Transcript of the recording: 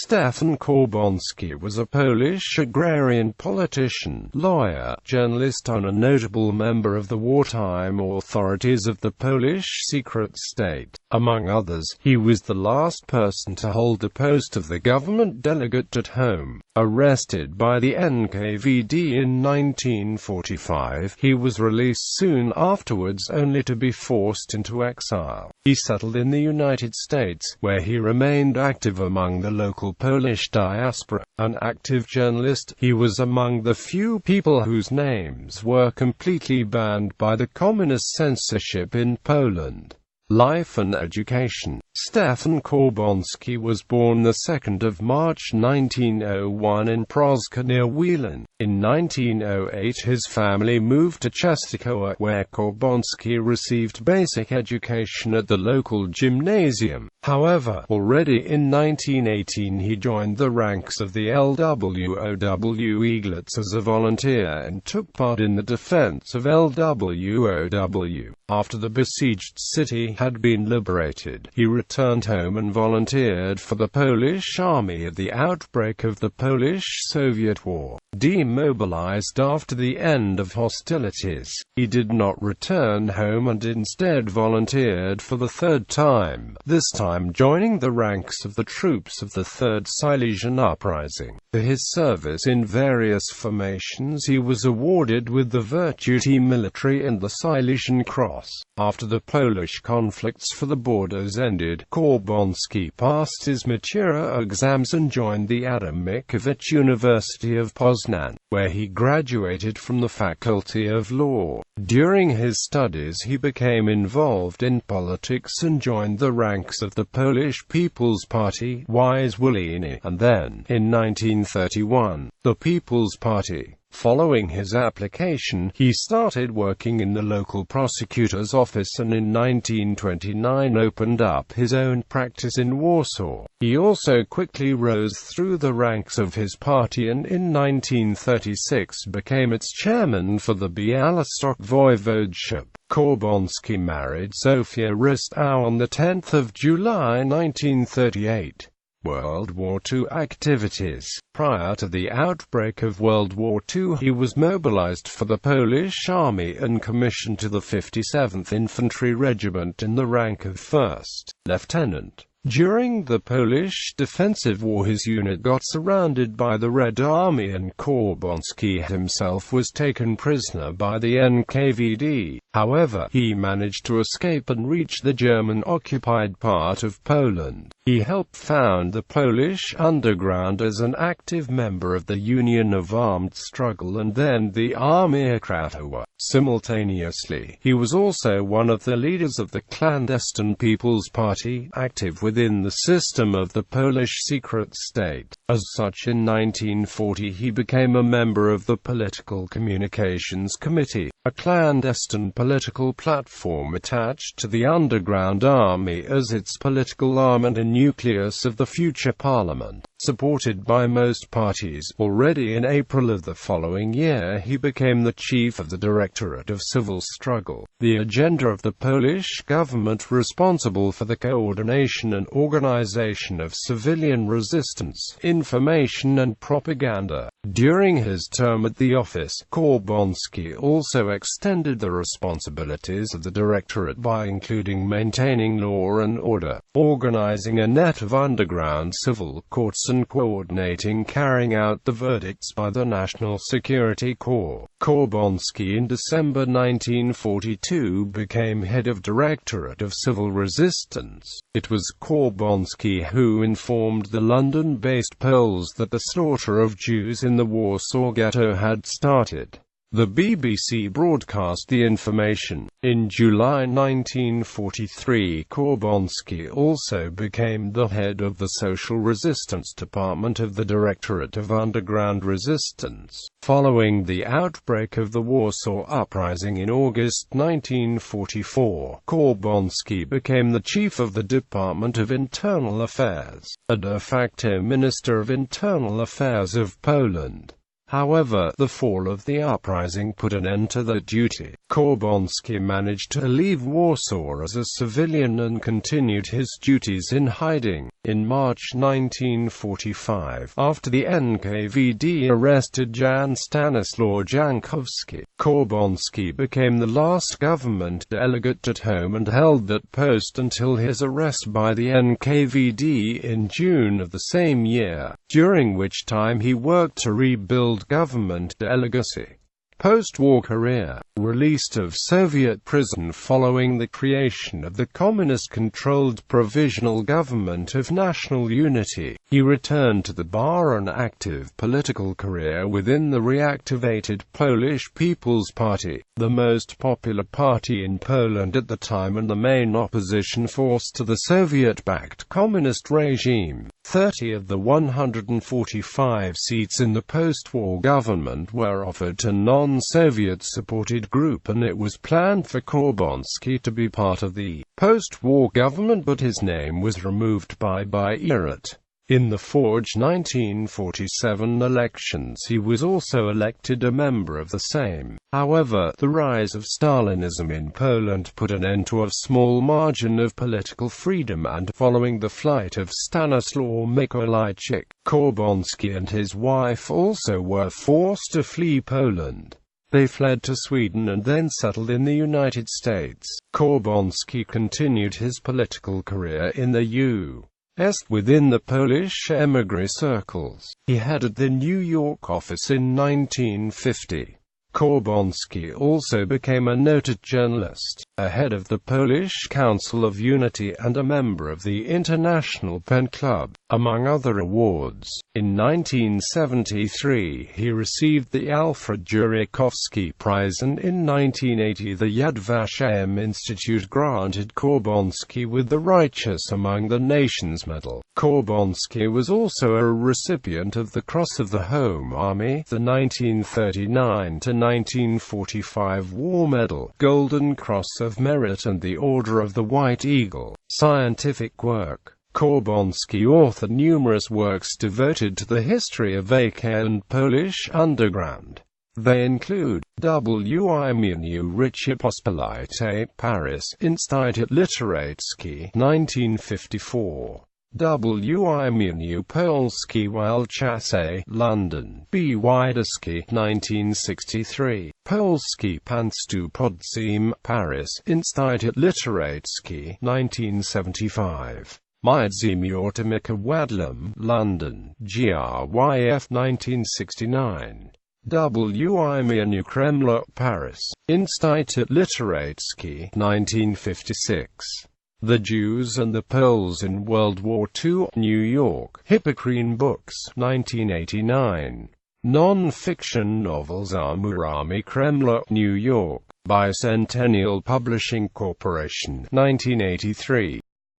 Stefan Korboński was a Polish agrarian politician, lawyer, journalist and a notable member of the wartime authorities of the Polish Secret State. Among others, he was the last person to hold the post of the Government Delegate at Home.Arrested by the NKVD in 1945, he was released soon afterwards only to be forced into exile. He settled in the United States, where he remained active among the local Polish diaspora. An active journalist, he was among the few people whose names were completely banned by the communist censorship in Poland. Life and education. Stefan Korboński was born the 2nd of March 1901 in Prozka near Wielin. In 1908 his family moved to Częstochowa, where Korboński received basic education at the local gymnasium. However, already in 1918 he joined the ranks of the LWOW Eaglets as a volunteer and took part in the defense of LWOW. After the besieged city had been liberated, he returned home and volunteered for the Polish army at the outbreak of the Polish-Soviet War. Demobilized after the end of hostilities, he did not return home and instead volunteered for the third time, this time joining the ranks of the troops of the Third Silesian Uprising. For his service in various formations he was awarded with the Virtuti Militari and the Silesian Cross. After the Polish conflicts for the borders ended, Korboński passed his matura exams and joined the Adamickiewicz University of Poznan, where he graduated from the Faculty of Law. During his studies he became involved in politics and joined the ranks of the Polish People's Party, and then, in 1931, the People's Party. Following his application, he started working in the local prosecutor's office and in 1929 opened up his own practice in Warsaw. He also quickly rose through the ranks of his party and in 1936 became its chairman for the Białystok Voivodeship. Korboński married Zofia Rystow on 10 July 1938. World War II activities. Prior to the outbreak of World War II, he was mobilized for the Polish Army and commissioned to the 57th Infantry Regiment in the rank of 1st Lieutenant. During the Polish Defensive War his unit got surrounded by the Red Army and Korboński himself was taken prisoner by the NKVD. However, he managed to escape and reach the German-occupied part of Poland. He helped found the Polish Underground as an active member of the Union of Armed Struggle and then the Armia Krajowa. Simultaneously, he was also one of the leaders of the clandestine People's Party, active within the system of the Polish Secret State. As such, in 1940 he became a member of the Political Communications Committee, a clandestine political platform attached to the Underground Army as its political arm and a nucleus of the future parliament. Supported by most parties, already in April of the following year he became the chief of the Directorate of Civil Struggle, the agenda of the Polish government responsible for the coordination and organization of civilian resistance, information and propaganda. During his term at the office, Korboński also extended the responsibilities of the Directorate by including maintaining law and order, organizing a net of underground civil courts and coordinating carrying out the verdicts by the National Security Corps. Korboński in December 1942 became head of Directorate of Civil Resistance. It was Korboński who informed the London-based Poles that the slaughter of Jews in the Warsaw Ghetto had started. The BBC broadcast the information. In July 1943, Korboński also became the head of the Social Resistance Department of the Directorate of Underground Resistance. Following the outbreak of the Warsaw Uprising in August 1944, Korboński became the chief of the Department of Internal Affairs, a de facto Minister of Internal Affairs of Poland. However, the fall of the uprising put an end to that duty. Korboński managed to leave Warsaw as a civilian and continued his duties in hiding. In March 1945, after the NKVD arrested Jan Stanislaw Jankowski, Korboński became the last government delegate at home and held that post until his arrest by the NKVD in June of the same year, during which time he worked to rebuild government delegacy. Post-war career. Released of Soviet prison following the creation of the communist-controlled Provisional Government of National Unity, he returned to the bar and active political career within the reactivated Polish People's Party, the most popular party in Poland at the time and the main opposition force to the Soviet-backed communist regime. 30 of the 145 seats in the post-war government were offered to non-Soviet-supported group, and it was planned for Korboński to be part of the post-war government, but his name was removed by Erat. In the forged 1947 elections he was also elected a member of the Sejm. However, the rise of Stalinism in Poland put an end to a small margin of political freedom, and following the flight of Stanislaw Mikolajczyk, Korboński and his wife also were forced to flee Poland. They fled to Sweden and then settled in the United States. Korboński continued his political career in the U.S. within the Polish emigre circles. He headed the New York office in 1950. Korboński also became a noted journalist, a head of the Polish Council of Unity and a member of the International Pen Club, among other awards. In 1973 he received the Alfred Jurikowski Prize, and in 1980 the Yad Vashem Institute granted Korboński with the Righteous Among the Nations Medal. Korboński was also a recipient of the Cross of the Home Army, the 1939 to 1945 War Medal, Golden Cross of Merit and the Order of the White Eagle. Scientific work. Korboński authored numerous works devoted to the history of AK and Polish underground. They include W.I.Mieniu Rzeczypospolitej, Paris, Instytut Literacki, 1954. W.I.Mieniu Polski Wielczasy, London, B. Widuski, 1963. Polski Państwo Podzim, Paris, Instytut Literacki, 1975. Miedzimiotymika Wadlum, London, GRYF, 1969. W.I.Mieniu Kremluk, Paris, Instytut Literacki, 1956. The Jews and the Poles in World War II, New York, Hippocrene Books, 1989. Non-fiction novels Amurami Kremluk, New York, Bicentennial Publishing Corporation, 1983.